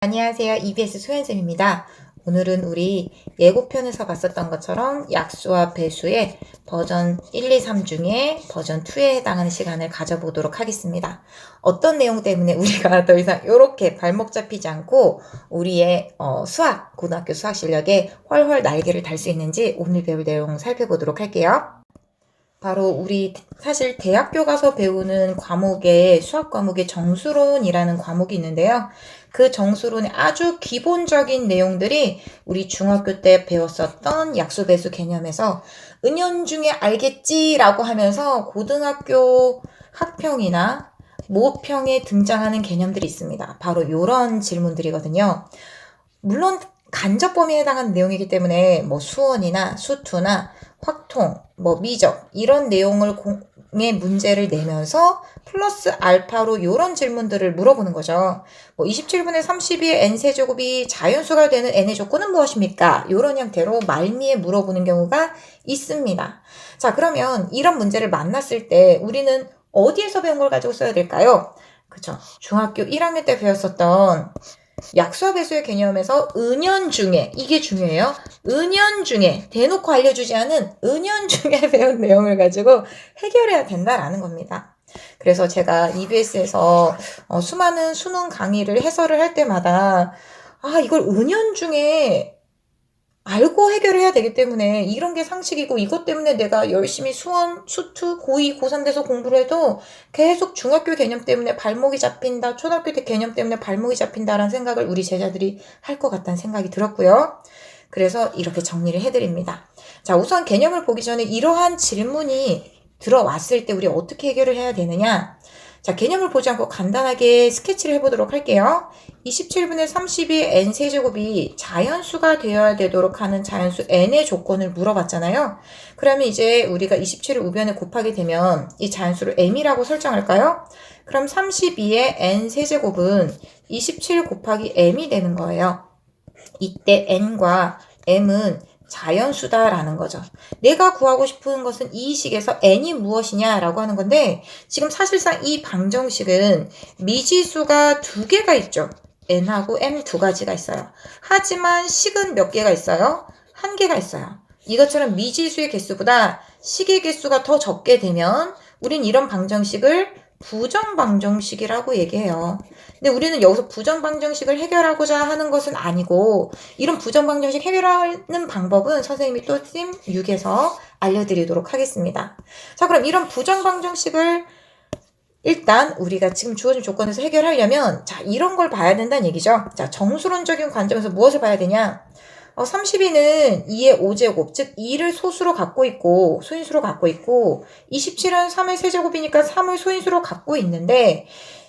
안녕하세요. EBS 소연쌤입니다. 오늘은 우리 예고편에서 봤었던 것처럼 약수와 배수의 버전 1, 2, 3 중에 버전 2에 해당하는 시간을 가져보도록 하겠습니다. 어떤 내용 때문에 우리가 더 이상 이렇게 발목 잡히지 않고 우리의 고등학교 수학 실력에 훨훨 날개를 달 수 있는지 오늘 배울 내용 살펴보도록 할게요. 바로 우리 사실 대학교 가서 배우는 수학 과목의 정수론이라는 과목이 있는데요. 그 정수론의 아주 기본적인 내용들이 우리 중학교 때 배웠었던 약수배수 개념에서 은연중에 알겠지라고 하면서 고등학교 학평이나 모평에 등장하는 개념들이 있습니다. 바로 이런 질문들이거든요. 물론 간접 범위에 해당하는 내용이기 때문에 수원이나 수투나 확통, 미적 이런 내용의 문제를 내면서 플러스 알파로 이런 질문들을 물어보는 거죠. 27분의 32의 n세제곱이 자연수가 되는 n의 조건은 무엇입니까? 이런 형태로 말미에 물어보는 경우가 있습니다. 자, 그러면 이런 문제를 만났을 때 우리는 어디에서 배운 걸 가지고 써야 될까요? 그쵸. 중학교 1학년 때 배웠었던 약수와 배수의 개념에서 은연중에, 이게 중요해요. 은연중에, 대놓고 알려주지 않은 은연중에 배운 내용을 가지고 해결해야 된다라는 겁니다. 그래서 제가 EBS에서 수많은 수능 강의를 해설을 할 때마다 이걸 은연중에 알고 해결해야 되기 때문에 이런 게 상식이고 이것 때문에 내가 열심히 수원, 수투, 고2, 고3 돼서 공부를 해도 계속 중학교 개념 때문에 발목이 잡힌다, 초등학교 때 개념 때문에 발목이 잡힌다라는 생각을 우리 제자들이 할 것 같다는 생각이 들었고요. 그래서 이렇게 정리를 해드립니다. 자, 우선 개념을 보기 전에 이러한 질문이 들어왔을 때 우리 어떻게 해결을 해야 되느냐? 자, 개념을 보지 않고 간단하게 스케치를 해보도록 할게요. 27분의 32의 n세제곱이 자연수가 되어야 되도록 하는 자연수 n의 조건을 물어봤잖아요. 그러면 이제 우리가 27을 우변에 곱하게 되면 이 자연수를 m이라고 설정할까요? 그럼 32의 n세제곱은 27 곱하기 m이 되는 거예요. 이때 n과 m은 자연수다라는 거죠. 내가 구하고 싶은 것은 이 식에서 n이 무엇이냐라고 하는 건데 지금 사실상 이 방정식은 미지수가 두 개가 있죠. n하고 m 두 가지가 있어요. 하지만 식은 몇 개가 있어요? 한 개가 있어요. 이것처럼 미지수의 개수보다 식의 개수가 더 적게 되면 우린 이런 방정식을 부정방정식이라고 얘기해요. 근데 우리는 여기서 부정방정식을 해결하고자 하는 것은 아니고 이런 부정방정식 해결하는 방법은 선생님이 또 쌤 6에서 알려드리도록 하겠습니다. 자, 그럼 이런 부정방정식을 일단 우리가 지금 주어진 조건에서 해결하려면 자, 이런 걸 봐야 된다는 얘기죠. 자, 정수론적인 관점에서 무엇을 봐야 되냐? 32는 2의 5제곱, 즉 2를 소수로 갖고 있고 소인수로 갖고 있고 27은 3의 세제곱이니까 3을 소인수로 갖고 있는데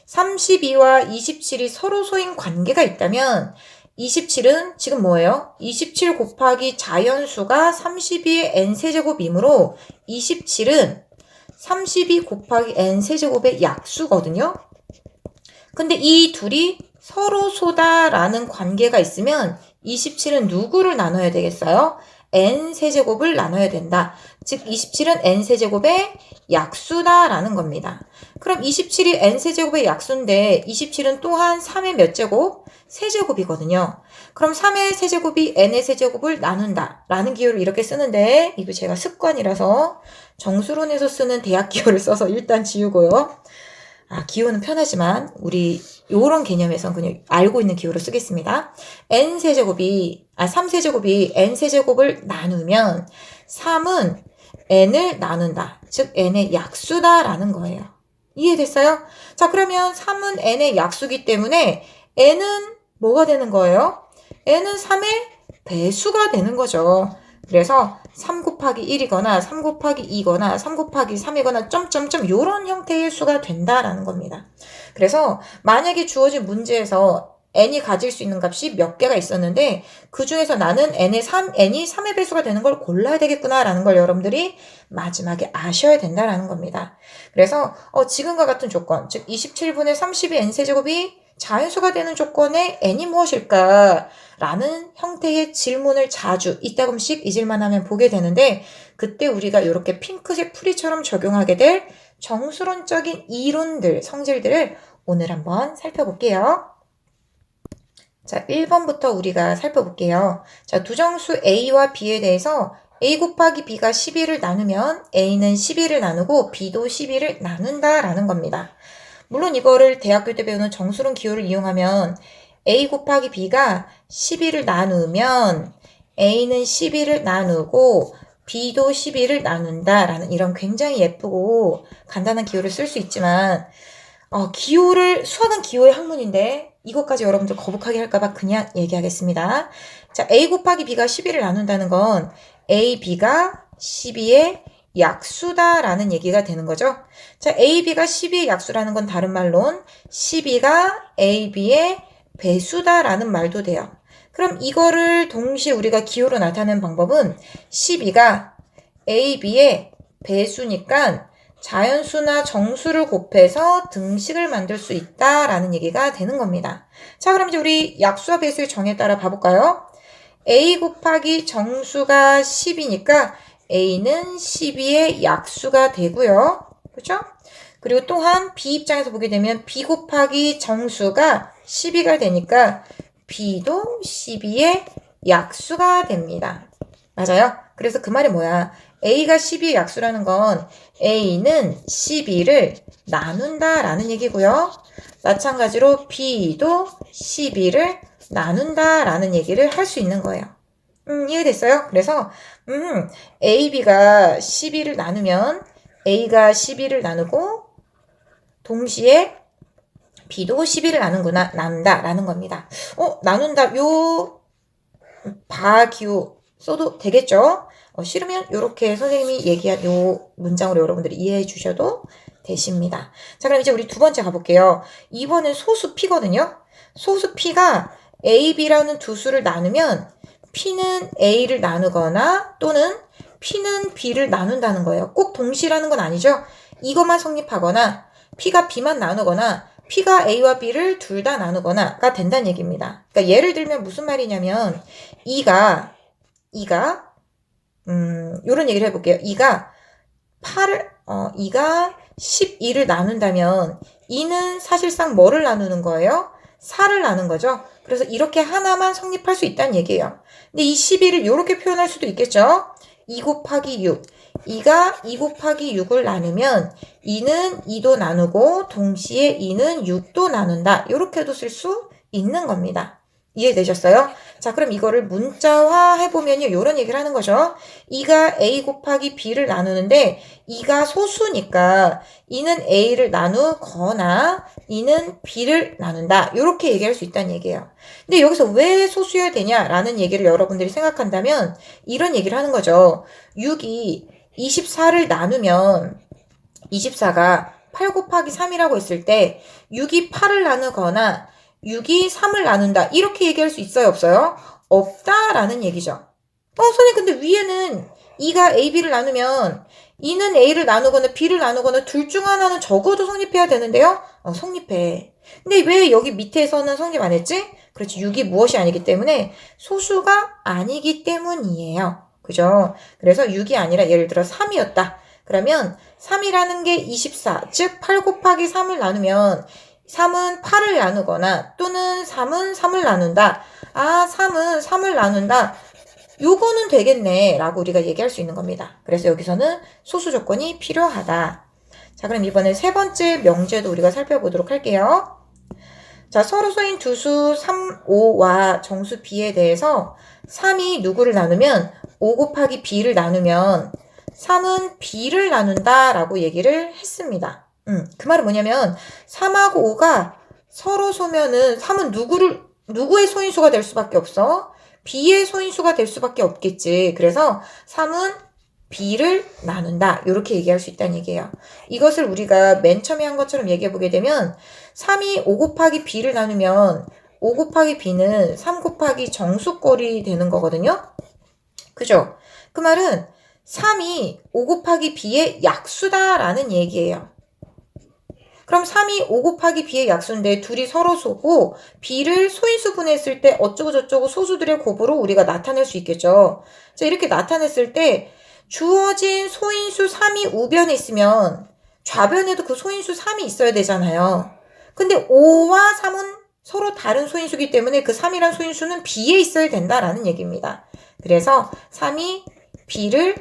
32와 27이 서로 소인 관계가 있다면 27은 지금 뭐예요? 27 곱하기 자연수가 32의 n세제곱이므로 27은 32 곱하기 n세제곱의 약수거든요. 근데 이 둘이 서로 소다라는 관계가 있으면 27은 누구를 나눠야 되겠어요? n세제곱을 나눠야 된다. 즉 27은 n세제곱의 약수다라는 겁니다. 그럼 27이 n세제곱의 약수인데 27은 또한 3의 몇 제곱? 세제곱이거든요. 그럼 3의 세제곱이 n의 세제곱을 나눈다 라는 기호를 이렇게 쓰는데 이거 제가 습관이라서 정수론에서 쓰는 대학 기호를 써서 일단 지우고요. 기호는 편하지만 우리 요런 개념에선 그냥 알고 있는 기호로 쓰겠습니다. n세제곱이 3세제곱이 n세제곱을 나누면 3은 n을 나눈다. 즉 n의 약수다라는 거예요. 이해됐어요? 자, 그러면 3은 n의 약수기 때문에 n은 뭐가 되는 거예요? n은 3의 배수가 되는 거죠. 그래서 3 곱하기 1이거나 3 곱하기 2거나 3 곱하기 3이거나 점점점 이런 형태의 수가 된다라는 겁니다. 그래서 만약에 주어진 문제에서 n이 가질 수 있는 값이 몇 개가 있었는데 그 중에서 나는 n이 3의 배수가 되는 걸 골라야 되겠구나라는 걸 여러분들이 마지막에 아셔야 된다라는 겁니다. 그래서 지금과 같은 조건, 즉 27분의 32 n세제곱이 자연수가 되는 조건의 n이 무엇일까? 라는 형태의 질문을 자주 이따금씩 잊을만 하면 보게 되는데 그때 우리가 이렇게 핑크색 풀이처럼 적용하게 될 정수론적인 이론들, 성질들을 오늘 한번 살펴볼게요. 자, 1번부터 우리가 살펴볼게요. 자, 두 정수 A와 B에 대해서 A 곱하기 B가 12를 나누면 A는 12를 나누고 B도 12를 나눈다라는 겁니다. 물론 이거를 대학교 때 배우는 정수론 기호를 이용하면 A 곱하기 B가 12를 나누면 A는 12를 나누고 B도 12를 나눈다라는 이런 굉장히 예쁘고 간단한 기호를 쓸 수 있지만 수학은 기호의 학문인데 이것까지 여러분들 거북하게 할까봐 그냥 얘기하겠습니다. 자, A 곱하기 B가 12를 나눈다는 건 A, B가 12의 약수다라는 얘기가 되는 거죠. 자, A, B가 12의 약수라는 건 다른 말론 12가 A, B의 배수다라는 말도 돼요. 그럼 이거를 동시에 우리가 기호로 나타내는 방법은 12가 A, B의 배수니까 자연수나 정수를 곱해서 등식을 만들 수 있다라는 얘기가 되는 겁니다. 자, 그럼 이제 우리 약수와 배수의 정에 따라 봐볼까요? A 곱하기 정수가 10이니까 A는 12의 약수가 되고요. 그렇죠? 그리고 또한 B 입장에서 보게 되면 B 곱하기 정수가 12가 되니까 B도 12의 약수가 됩니다. 맞아요? 그래서 그 말이 뭐야? A가 12의 약수라는 건 A는 12를 나눈다라는 얘기고요. 마찬가지로 B도 12를 나눈다라는 얘기를 할 수 있는 거예요. 이해됐어요? 그래서 A, B가 12를 나누면 A가 12를 나누고 동시에 B도 12를 나눈다라는 겁니다. 나눈다 요 바기호 써도 되겠죠? 싫으면 이렇게 선생님이 얘기한 요 문장으로 여러분들이 이해해 주셔도 되십니다. 자, 그럼 이제 우리 두 번째 가볼게요. 2번은 소수 P거든요. 소수 P가 A, B라는 두 수를 나누면 P는 A를 나누거나 또는 P는 B를 나눈다는 거예요. 꼭 동시라는 건 아니죠. 이것만 성립하거나 P가 B만 나누거나 P가 A와 B를 둘 다 나누거나가 된다는 얘기입니다. 그러니까 예를 들면 무슨 말이냐면 이가 요런 얘기를 해볼게요. 이가 12를 나눈다면 이는 사실상 뭐를 나누는 거예요? 4를 나눈 거죠. 그래서 이렇게 하나만 성립할 수 있다는 얘기예요. 근데 이 12를 이렇게 표현할 수도 있겠죠. 2 곱하기 6. 이가 2 곱하기 6을 나누면 2는 2도 나누고 동시에 2는 6도 나눈다. 이렇게도 쓸 수 있는 겁니다. 이해되셨어요? 자, 그럼 이거를 문자화 해보면요. 이런 얘기를 하는 거죠. 2가 A 곱하기 B를 나누는데 2가 소수니까 2는 A를 나누거나 2는 B를 나눈다. 이렇게 얘기할 수 있다는 얘기예요. 근데 여기서 왜 소수여야 되냐라는 얘기를 여러분들이 생각한다면 이런 얘기를 하는 거죠. 6이 24를 나누면 24가 8 곱하기 3이라고 했을 때 6이 8을 나누거나 6이 3을 나눈다. 이렇게 얘기할 수 있어요? 없어요? 없다라는 얘기죠. 선생님 근데 위에는 2가 A, B를 나누면 2는 A를 나누거나 B를 나누거나 둘 중 하나는 적어도 성립해야 되는데요? 성립해. 근데 왜 여기 밑에서는 성립 안 했지? 그렇지. 6이 무엇이 아니기 때문에 소수가 아니기 때문이에요. 그죠? 그래서 6이 아니라 예를 들어 3이었다. 그러면 3이라는 게 24, 즉 8 곱하기 3을 나누면 3은 8을 나누거나 또는 3은 3을 나눈다. 3은 3을 나눈다. 요거는 되겠네 라고 우리가 얘기할 수 있는 겁니다. 그래서 여기서는 소수 조건이 필요하다. 자, 그럼 이번에 세 번째 명제도 우리가 살펴보도록 할게요. 자, 서로소인 두수 3, 5와 정수 B에 대해서 3이 누구를 나누면 5 곱하기 B를 나누면 3은 B를 나눈다 라고 얘기를 했습니다. 그 말은 뭐냐면 3하고 5가 서로 소면은 3은 누구의 소인수가 될 수밖에 없어? B의 소인수가 될 수밖에 없겠지. 그래서 3은 B를 나눈다. 이렇게 얘기할 수 있다는 얘기예요. 이것을 우리가 맨 처음에 한 것처럼 얘기해 보게 되면 3이 5 곱하기 B를 나누면 5 곱하기 B는 3 곱하기 정수꼴이 되는 거거든요. 그죠? 그 말은 3이 5 곱하기 B의 약수다라는 얘기예요. 그럼 3이 5 곱하기 B의 약수인데 둘이 서로 소고 B를 소인수분했을 때 어쩌고저쩌고 소수들의 곱으로 우리가 나타낼 수 있겠죠. 자, 이렇게 나타냈을 때 주어진 소인수 3이 우변에 있으면 좌변에도 그 소인수 3이 있어야 되잖아요. 근데 5와 3은 서로 다른 소인수이기 때문에 그 3이란 소인수는 B에 있어야 된다라는 얘기입니다. 그래서 3이 B를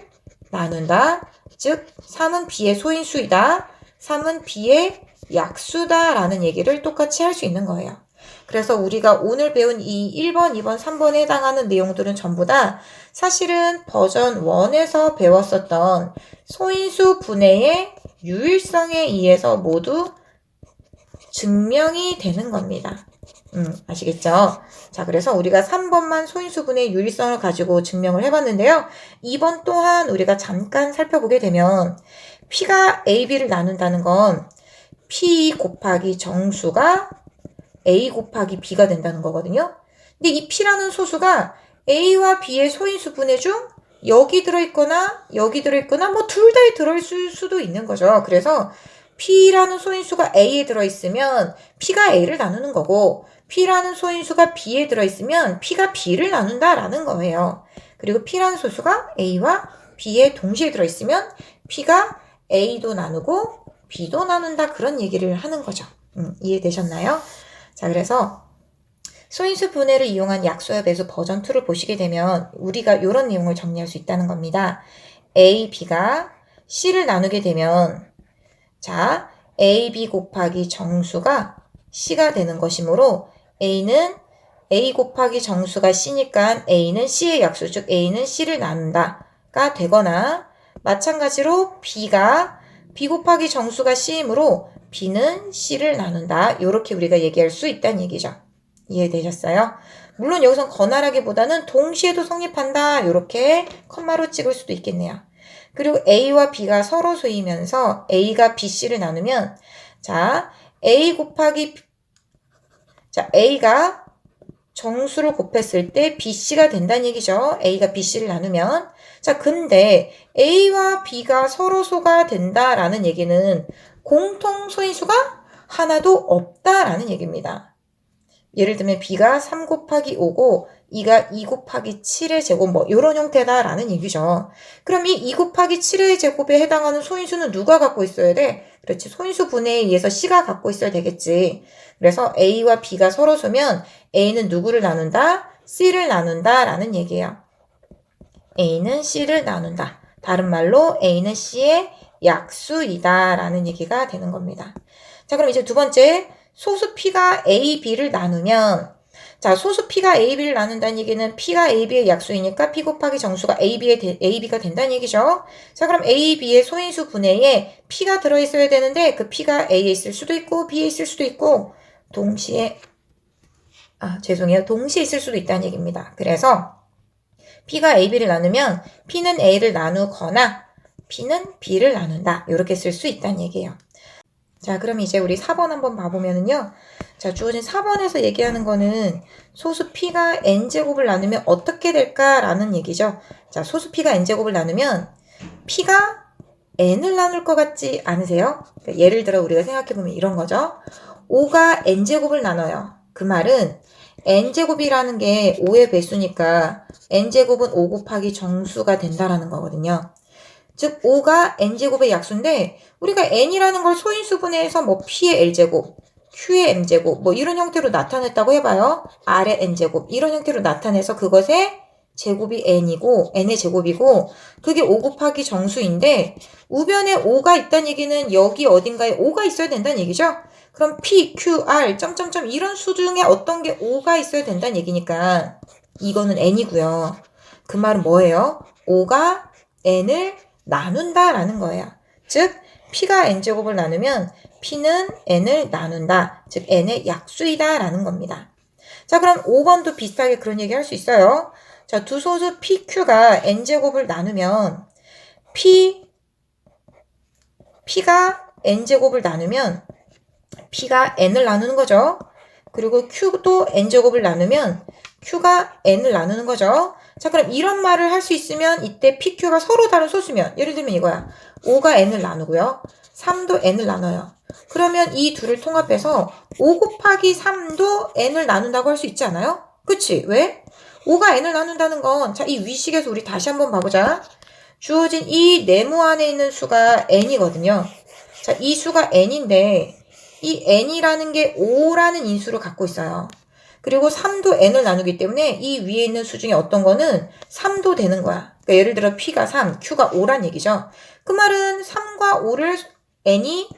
나눈다. 즉 3은 B의 소인수이다. 3은 B의 약수다라는 얘기를 똑같이 할 수 있는 거예요. 그래서 우리가 오늘 배운 이 1번, 2번, 3번에 해당하는 내용들은 전부 다 사실은 버전 1에서 배웠었던 소인수 분해의 유일성에 의해서 모두 증명이 되는 겁니다. 아시겠죠? 자, 그래서 우리가 3번만 소인수분의 유일성을 가지고 증명을 해봤는데요. 2번 또한 우리가 잠깐 살펴보게 되면 P가 A, B를 나눈다는 건 P 곱하기 정수가 A 곱하기 B가 된다는 거거든요. 근데 이 P라는 소수가 A와 B의 소인수분해 중 여기 들어있거나 여기 들어있거나 뭐 둘 다에 들어있을 수도 있는 거죠. 그래서 P라는 소인수가 A에 들어있으면 P가 A를 나누는 거고 P라는 소인수가 B에 들어있으면 P가 B를 나눈다라는 거예요. 그리고 P라는 소수가 A와 B에 동시에 들어있으면 P가 A도 나누고 B도 나눈다 그런 얘기를 하는 거죠. 이해되셨나요? 자, 그래서 소인수 분해를 이용한 약수와 배수 버전 2를 보시게 되면 우리가 이런 내용을 정리할 수 있다는 겁니다. A, B가 C를 나누게 되면 자, A, B 곱하기 정수가 C가 되는 것이므로 A는 A 곱하기 정수가 C니까 A는 C의 약수, 즉 A는 C를 나눈다가 되거나 마찬가지로 B가 B 곱하기 정수가 C이므로 B는 C를 나눈다. 이렇게 우리가 얘기할 수 있다는 얘기죠. 이해되셨어요? 물론 여기선 거나라기보다는 동시에도 성립한다. 이렇게 컴마로 찍을 수도 있겠네요. 그리고 A와 B가 서로 소이면서 A가 BC를 나누면 자, A가 정수를 곱했을 때 BC가 된다는 얘기죠. A가 BC를 나누면 자, 근데 A와 B가 서로 소가 된다라는 얘기는 공통 소인수가 하나도 없다라는 얘기입니다. 예를 들면 B가 3 곱하기 5고 2가 2 곱하기 7의 제곱 뭐 이런 형태다라는 얘기죠. 그럼 이 2 곱하기 7의 제곱에 해당하는 소인수는 누가 갖고 있어야 돼? 그렇지. 소인수 분해에 의해서 C가 갖고 있어야 되겠지. 그래서 A와 B가 서로 소면 A는 누구를 나눈다? C를 나눈다 라는 얘기예요. A는 C를 나눈다. 다른 말로 A는 C의 약수이다 라는 얘기가 되는 겁니다. 자, 그럼 이제 두 번째 소수 P가 A, B를 나누면 자, 소수 P가 A, B를 나눈다는 얘기는 P가 A, B의 약수이니까 P 곱하기 정수가 A, B가 된다는 얘기죠. 자, 그럼 A, B의 소인수 분해에 P가 들어있어야 되는데 그 P가 A에 있을 수도 있고 B에 있을 수도 있고 동시에 있을 수도 있다는 얘기입니다. 그래서 P가 A, B를 나누면 P는 A를 나누거나 P는 B를 나눈다. 이렇게 쓸 수 있다는 얘기예요. 자, 그럼 이제 우리 4번 한번 봐보면은요. 자, 주어진 4번에서 얘기하는 거는 소수 P가 N제곱을 나누면 어떻게 될까라는 얘기죠. 자, 소수 P가 N제곱을 나누면 P가 N을 나눌 것 같지 않으세요? 그러니까 예를 들어 우리가 생각해보면 이런 거죠. 5가 N제곱을 나눠요. 그 말은 N제곱이라는 게 5의 배수니까 N제곱은 5 곱하기 정수가 된다라는 거거든요. 즉 5가 N제곱의 약수인데 우리가 N이라는 걸 소인수 분해해서 뭐 P의 L제곱, Q의 M제곱 뭐 이런 형태로 나타냈다고 해봐요. R의 N제곱 이런 형태로 나타내서 그것의 제곱이 N의 제곱이고 그게 5 곱하기 정수인데 우변에 5가 있다는 얘기는 여기 어딘가에 5가 있어야 된다는 얘기죠. 그럼 P, Q, R, 점점점 이런 수 중에 어떤 게 5가 있어야 된다는 얘기니까 이거는 N이고요. 그 말은 뭐예요? 5가 N을 나눈다라는 거예요. 즉 P가 N제곱을 나누면 P는 N을 나눈다. 즉 N의 약수이다라는 겁니다. 자, 그럼 5번도 비슷하게 그런 얘기 할 수 있어요. 자, 두 소수 PQ가 N제곱을 나누면 P가 N제곱을 나누면 P가 N을 나누는 거죠. 그리고 Q도 N제곱을 나누면 Q가 N을 나누는 거죠. 자, 그럼 이런 말을 할 수 있으면 이때 PQ가 서로 다른 소수면 예를 들면 이거야. 5가 N을 나누고요. 3도 N을 나눠요. 그러면 이 둘을 통합해서 5 곱하기 3도 N을 나눈다고 할 수 있지 않아요? 그치? 왜? 5가 N을 나눈다는 건 자, 이 위식에서 우리 다시 한번 봐보자. 주어진 이 네모 안에 있는 수가 N이거든요. 자, 이 수가 N인데 이 n이라는 게 5라는 인수를 갖고 있어요. 그리고 3도 n을 나누기 때문에 이 위에 있는 수 중에 어떤 거는 3도 되는 거야. 그러니까 예를 들어 p가 3, q가 5란 얘기죠. 그 말은 3과 5를 n이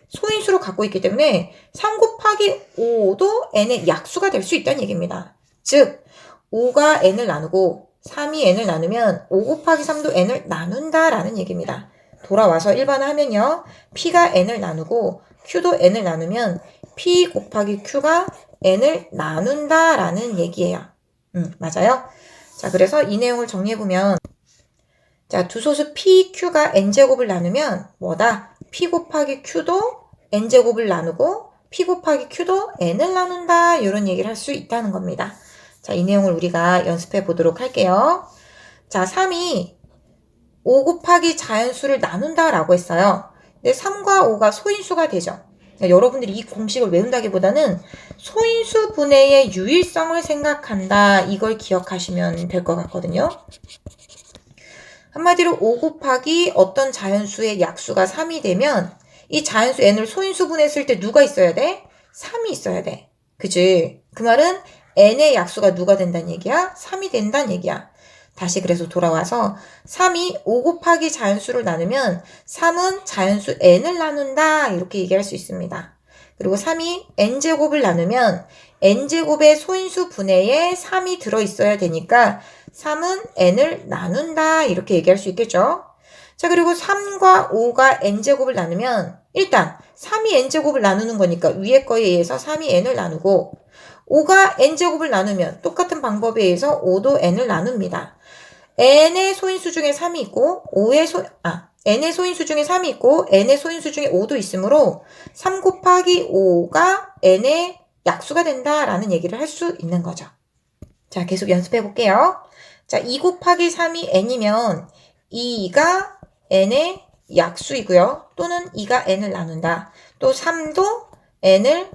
소인수로 갖고 있기 때문에 3 곱하기 5도 n의 약수가 될 수 있다는 얘기입니다. 즉 5가 n을 나누고 3이 n을 나누면 5 곱하기 3도 n을 나눈다라는 얘기입니다. 돌아와서 일반화하면요. p가 n을 나누고 q도 n을 나누면 p 곱하기 q가 n을 나눈다라는 얘기예요. 맞아요? 자, 그래서 이 내용을 정리해보면 자, 두 소수 p, q가 n제곱을 나누면 뭐다? p 곱하기 q도 n제곱을 나누고 p 곱하기 q도 n을 나눈다 이런 얘기를 할 수 있다는 겁니다. 자, 이 내용을 우리가 연습해 보도록 할게요. 자, 3이 5 곱하기 자연수를 나눈다라고 했어요. 근데 3과 5가 소인수가 되죠. 그러니까 여러분들이 이 공식을 외운다기보다는 소인수 분해의 유일성을 생각한다. 이걸 기억하시면 될 것 같거든요. 한마디로 5 곱하기 어떤 자연수의 약수가 3이 되면 이 자연수 n을 소인수 분해했을 때 누가 있어야 돼? 3이 있어야 돼. 그치? 그 말은 n의 약수가 누가 된다는 얘기야? 3이 된다는 얘기야. 다시 그래서 돌아와서 3이 5 곱하기 자연수를 나누면 3은 자연수 n을 나눈다 이렇게 얘기할 수 있습니다. 그리고 3이 n제곱을 나누면 n제곱의 소인수 분해에 3이 들어있어야 되니까 3은 n을 나눈다 이렇게 얘기할 수 있겠죠. 자, 그리고 3과 5가 n제곱을 나누면 일단 3이 n제곱을 나누는 거니까 위에 거에 의해서 3이 n을 나누고 5가 n제곱을 나누면 똑같은 방법에 의해서 5도 n을 나눕니다. n의 소인수 중에 3이 있고 n의 소인수 중에 3이 있고 n의 소인수 중에 5도 있으므로 3 곱하기 5가 n의 약수가 된다라는 얘기를 할 수 있는 거죠. 자, 계속 연습해 볼게요. 자, 2 곱하기 3이 n이면 2가 n의 약수이고요. 또는 2가 n을 나눈다. 또 3도 n을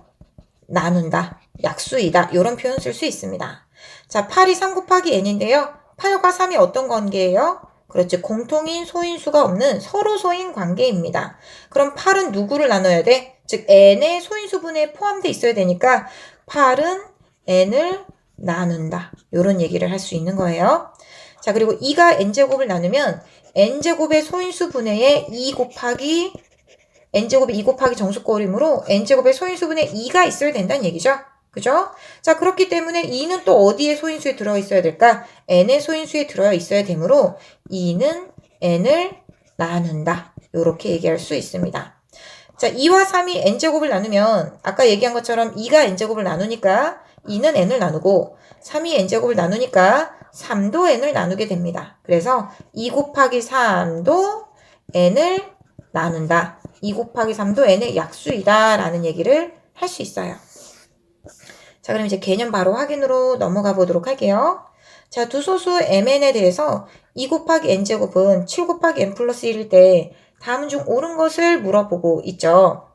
나눈다. 약수이다. 이런 표현 쓸 수 있습니다. 자, 8이 3 곱하기 n인데요. 8과 3이 어떤 관계예요? 그렇지. 공통인 소인수가 없는 서로 소인 관계입니다. 그럼 8은 누구를 나눠야 돼? 즉 n의 소인수분에 포함되어 있어야 되니까 8은 n을 나눈다. 이런 얘기를 할 수 있는 거예요. 자, 그리고 2가 n제곱을 나누면 n제곱의 소인수 분해에 2 곱하기 n제곱이 2 곱하기 정수꼴이므로 n제곱의 소인수분에 2가 있어야 된다는 얘기죠. 그죠? 자, 그렇기 때문에 2는 또 어디에 소인수에 들어있어야 될까? n의 소인수에 들어있어야 되므로 2는 n을 나눈다. 이렇게 얘기할 수 있습니다. 자, 2와 3이 n제곱을 나누면 아까 얘기한 것처럼 2가 n제곱을 나누니까 2는 n을 나누고 3이 n제곱을 나누니까 3도 n을 나누게 됩니다. 그래서 2 곱하기 3도 n을 나눈다. 2 곱하기 3도 n의 약수이다 라는 얘기를 할 수 있어요. 자, 그럼 이제 개념 바로 확인으로 넘어가 보도록 할게요. 자, 두 소수 mn에 대해서 2 곱하기 n제곱은 7 곱하기 n 플러스 1일 때 다음 중 옳은 것을 물어보고 있죠.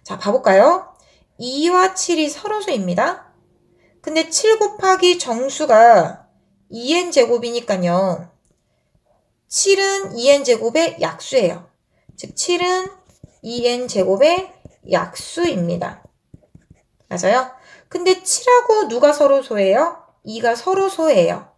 자, 봐볼까요? 2와 7이 서로수입니다. 근데 7 곱하기 정수가 2n제곱이니까요. 7은 2n제곱의 약수예요. 즉 7은 2n제곱의 약수입니다. 맞아요? 근데 7하고 누가 서로소예요? 2가 서로소예요.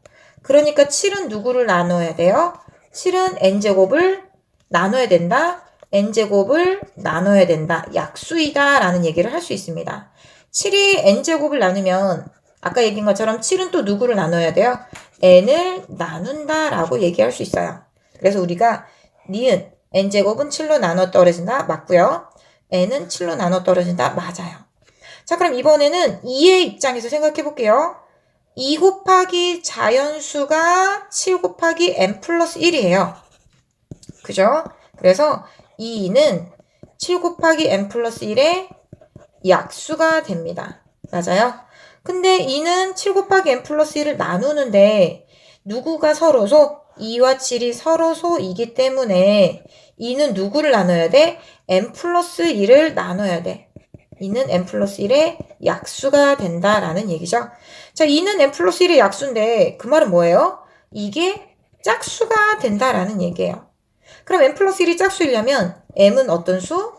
그러니까 7은 누구를 나눠야 돼요? 7은 n제곱을 나눠야 된다. n제곱을 나눠야 된다. 약수이다 라는 얘기를 할 수 있습니다. 7이 n제곱을 나누면 아까 얘기한 것처럼 7은 또 누구를 나눠야 돼요? n을 나눈다 라고 얘기할 수 있어요. 그래서 우리가 니은 n제곱은 7로 나눠 떨어진다. 맞고요. n은 7로 나눠 떨어진다. 맞아요. 자, 그럼 이번에는 2의 입장에서 생각해 볼게요. 2 곱하기 자연수가 7 곱하기 n 플러스 1이에요. 그죠? 그래서 2는 7 곱하기 n 플러스 1의 약수가 됩니다. 맞아요? 근데 2는 7 곱하기 n 플러스 1을 나누는데 누구가 서로소? 2와 7이 서로소이기 때문에 2는 누구를 나눠야 돼? n 플러스 1을 나눠야 돼. 2는 n 플러스 1의 약수가 된다라는 얘기죠. 자, 2는 n 플러스 1의 약수인데 그 말은 뭐예요? 이게 짝수가 된다라는 얘기예요. 그럼 n 플러스 1이 짝수이려면 m은 어떤 수?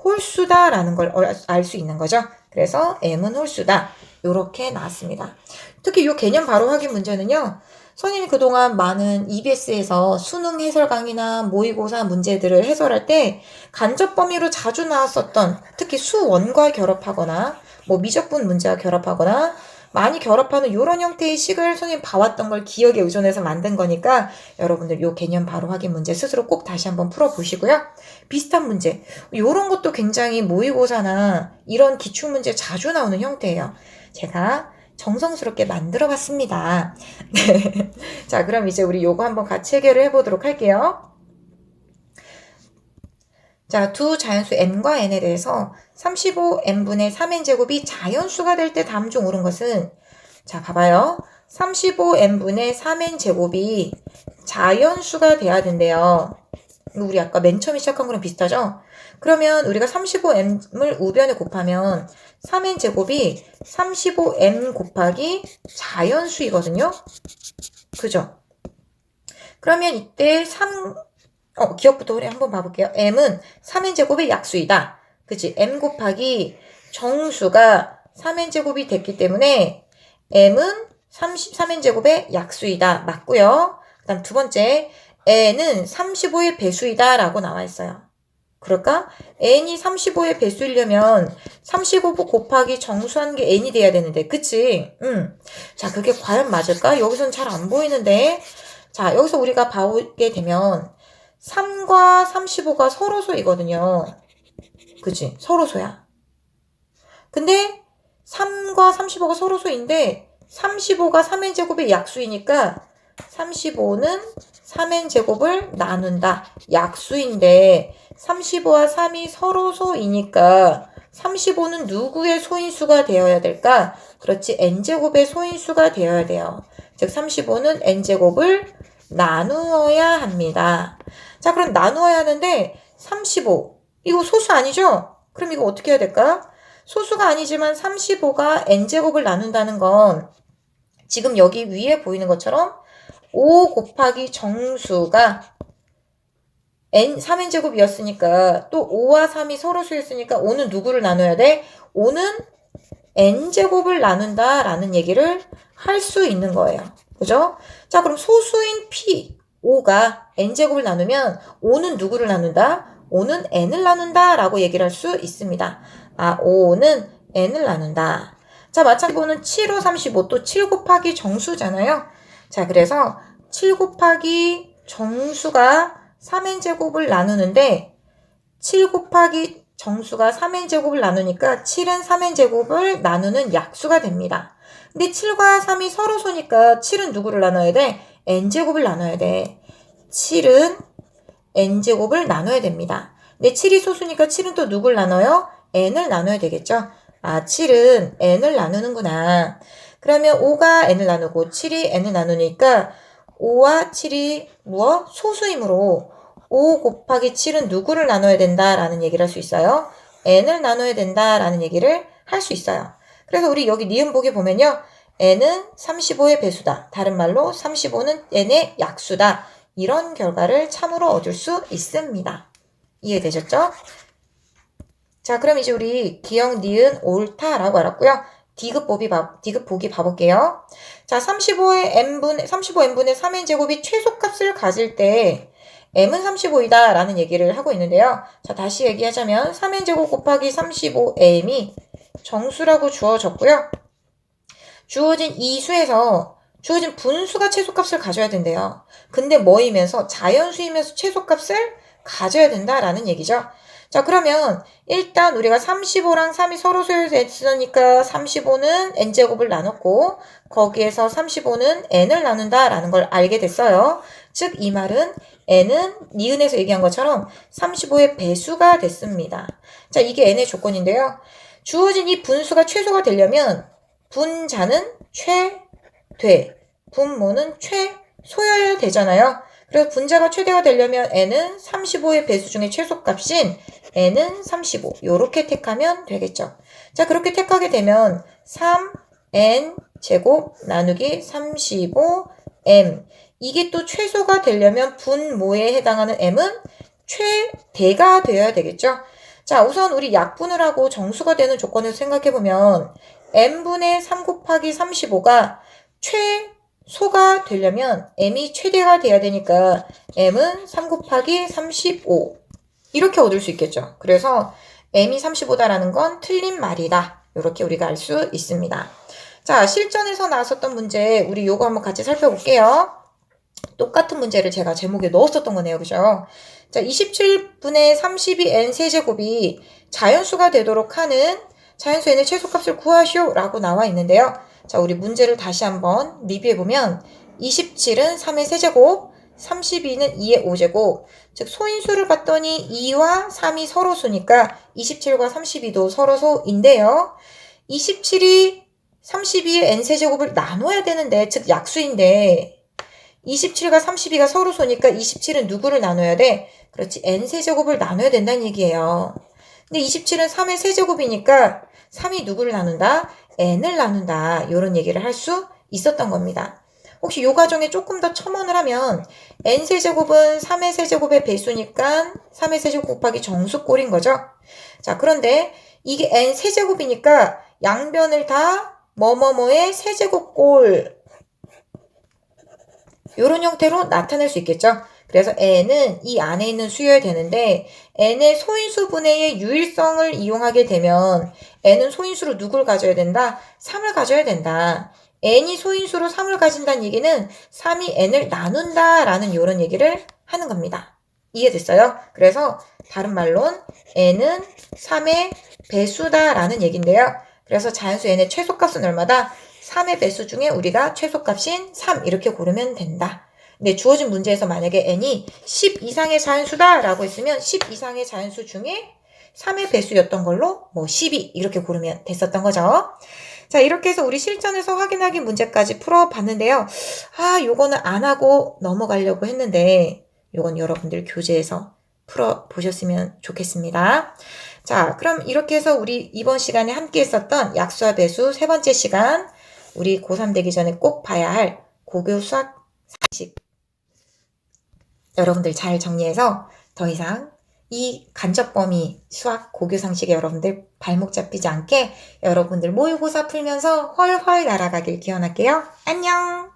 홀수다라는 걸 알 수 있는 거죠. 그래서 m은 홀수다. 이렇게 나왔습니다. 특히 이 개념 바로 확인 문제는요. 선생님이 그동안 많은 EBS에서 수능 해설 강의나 모의고사 문제들을 해설할 때 간접 범위로 자주 나왔었던 특히 수원과 결합하거나 뭐 미적분 문제와 결합하거나 많이 결합하는 이런 형태의 식을 선생님 봐왔던 걸 기억에 의존해서 만든 거니까 여러분들 이 개념 바로 확인 문제 스스로 꼭 다시 한번 풀어보시고요. 비슷한 문제, 이런 것도 굉장히 모의고사나 이런 기출문제 자주 나오는 형태예요. 제가 정성스럽게 만들어 봤습니다. 네. 자, 그럼 이제 우리 요거 한번 같이 해결을 해보도록 할게요. 자, 두 자연수 m과 n에 대해서 35n분의 3n제곱이 자연수가 될 때 다음 중 옳은 것은, 자, 봐봐요. 35n분의 3n제곱이 자연수가 돼야 된대요. 우리 아까 맨 처음에 시작한 거랑 비슷하죠? 그러면 우리가 35m을 우변에 곱하면 3n제곱이 35m 곱하기 자연수이거든요? 그죠? 그러면 이때 기억부터 우리 한번 봐볼게요. m은 3n제곱의 약수이다. 그치? m 곱하기 정수가 3n제곱이 됐기 때문에 m은 3n제곱의 약수이다. 맞고요. 그 다음 두 번째, n은 35의 배수이다 라고 나와 있어요. 그럴까? n이 35의 배수이려면 35 곱하기 정수한 게 n이 돼야 되는데, 그치? 자, 그게 과연 맞을까? 여기서는 잘 안 보이는데. 자, 여기서 우리가 보게 되면 3과 35가 서로소이거든요. 그치? 서로소야. 근데 3과 35가 서로소인데 35가 3n제곱의 약수이니까 35는 3n제곱을 나눈다. 약수인데 35와 3이 서로소이니까 35는 누구의 소인수가 되어야 될까? 그렇지, n제곱의 소인수가 되어야 돼요. 즉 35는 n제곱을 나누어야 합니다. 자, 그럼 나누어야 하는데 35 이거 소수 아니죠? 그럼 이거 어떻게 해야 될까? 소수가 아니지만 35가 n제곱을 나눈다는 건 지금 여기 위에 보이는 것처럼 5 곱하기 정수가 3n제곱이었으니까 또 5와 3이 서로수였으니까 5는 누구를 나눠야 돼? 5는 n제곱을 나눈다 라는 얘기를 할 수 있는 거예요. 그죠? 자, 그럼 소수인 P, 5가 n제곱을 나누면 5는 누구를 나눈다? 5는 n을 나눈다 라고 얘기를 할 수 있습니다. 5는 n을 나눈다. 자, 마찬가지로 7, 5, 35 또 7 곱하기 정수잖아요. 자, 그래서 7 곱하기 정수가 3n제곱을 나누는데 7 곱하기 정수가 3n제곱을 나누니까 7은 3n제곱을 나누는 약수가 됩니다. 근데 7과 3이 서로소니까 7은 누구를 나눠야 돼? n제곱을 나눠야 돼. 7은 n제곱을 나눠야 됩니다. 근데 7이 소수니까 7은 또 누굴 나눠요? n을 나눠야 되겠죠? 7은 n을 나누는구나. 그러면 5가 n을 나누고 7이 n을 나누니까 5와 7이 소수이므로 5 곱하기 7은 누구를 나눠야 된다라는 얘기를 할 수 있어요. n을 나눠야 된다라는 얘기를 할 수 있어요. 그래서 우리 여기 니은 보기 보면요. n은 35의 배수다. 다른 말로 35는 n의 약수다. 이런 결과를 참으로 얻을 수 있습니다. 이해되셨죠? 자, 그럼 이제 우리 기억, 니은, 옳다라고 알았고요. 디귿 보기 봐볼게요. 자, 35n분의 3n제곱이 최소값을 가질 때 m은 35이다 라는 얘기를 하고 있는데요. 자, 다시 얘기하자면 3n제곱 곱하기 35m이 정수라고 주어졌고요. 주어진 이 수에서 주어진 분수가 최소값을 가져야 된대요. 근데 뭐이면서 자연수이면서 최소값을 가져야 된다라는 얘기죠. 자, 그러면 일단 우리가 35랑 3이 서로 소요됐으니까 35는 n제곱을 나눴고 거기에서 35는 n을 나눈다라는 걸 알게 됐어요. 즉 이 말은 n은 니은에서 얘기한 것처럼 35의 배수가 됐습니다. 자, 이게 n의 조건인데요. 주어진 이 분수가 최소가 되려면 분자는 최대, 분모는 최소여야 되잖아요. 그래서 분자가 최대가 되려면 n은 35의 배수 중에 최소값인 n은 35 요렇게 택하면 되겠죠. 자, 그렇게 택하게 되면 3n 제곱 나누기 35m 이게 또 최소가 되려면 분모에 해당하는 m은 최대가 되어야 되겠죠. 자, 우선 우리 약분을 하고 정수가 되는 조건에서 생각해보면 m분의 3 곱하기 35가 최소가 되려면 m이 최대가 돼야 되니까 m은 3 곱하기 35 이렇게 얻을 수 있겠죠. 그래서 m이 35다라는 건 틀린 말이다. 이렇게 우리가 알 수 있습니다. 자, 실전에서 나왔었던 문제 우리 요거 한번 같이 살펴볼게요. 똑같은 문제를 제가 제목에 넣었었던 거네요. 그죠? 자, 27분의 32n 세제곱이 자연수가 되도록 하는 자연수 n의 최소값을 구하시오 라고 나와 있는데요. 자, 우리 문제를 다시 한번 리뷰해보면 27은 3의 세제곱, 32는 2의 5제곱, 즉 소인수를 봤더니 2와 3이 서로수니까 27과 32도 서로소인데요. 27이 32의 n세제곱을 나눠야 되는데, 즉 약수인데 27과 32가 서로소니까 27은 누구를 나눠야 돼? 그렇지, n세제곱을 나눠야 된다는 얘기예요. 근데 27은 3의 세제곱이니까 3이 누구를 나눈다? n을 나눈다. 이런 얘기를 할 수 있었던 겁니다. 혹시 이 과정에 조금 더 첨언을 하면 n세제곱은 3의 세제곱의 배수니까 3의 세제곱 곱하기 정수꼴인 거죠. 자, 그런데 이게 n세제곱이니까 양변을 다 뭐뭐뭐의 세제곱꼴 이런 형태로 나타낼 수 있겠죠. 그래서 n은 이 안에 있는 수여야 되는데 n의 소인수 분해의 유일성을 이용하게 되면 n은 소인수로 누굴 가져야 된다? 3을 가져야 된다. n이 소인수로 3을 가진다는 얘기는 3이 n을 나눈다 라는 이런 얘기를 하는 겁니다. 이해됐어요? 그래서 다른 말론 n은 3의 배수다 라는 얘기인데요. 그래서 자연수 n의 최소값은 얼마다? 3의 배수 중에 우리가 최소값인 3 이렇게 고르면 된다. 근데 주어진 문제에서 만약에 n이 10 이상의 자연수다 라고 했으면 10 이상의 자연수 중에 3의 배수였던 걸로 12 이렇게 고르면 됐었던 거죠. 자, 이렇게 해서 우리 실전에서 확인하기 문제까지 풀어봤는데요. 요거는 안 하고 넘어가려고 했는데 요건 여러분들 교재에서 풀어보셨으면 좋겠습니다. 자, 그럼 이렇게 해서 우리 이번 시간에 함께 했었던 약수와 배수 세 번째 시간 우리 고3 되기 전에 꼭 봐야 할 고교 수학 상식 여러분들 잘 정리해서 더 이상 이 간접 범위 수학 고교 상식에 여러분들 발목 잡히지 않게 여러분들 모의고사 풀면서 훨훨 날아가길 기원할게요. 안녕!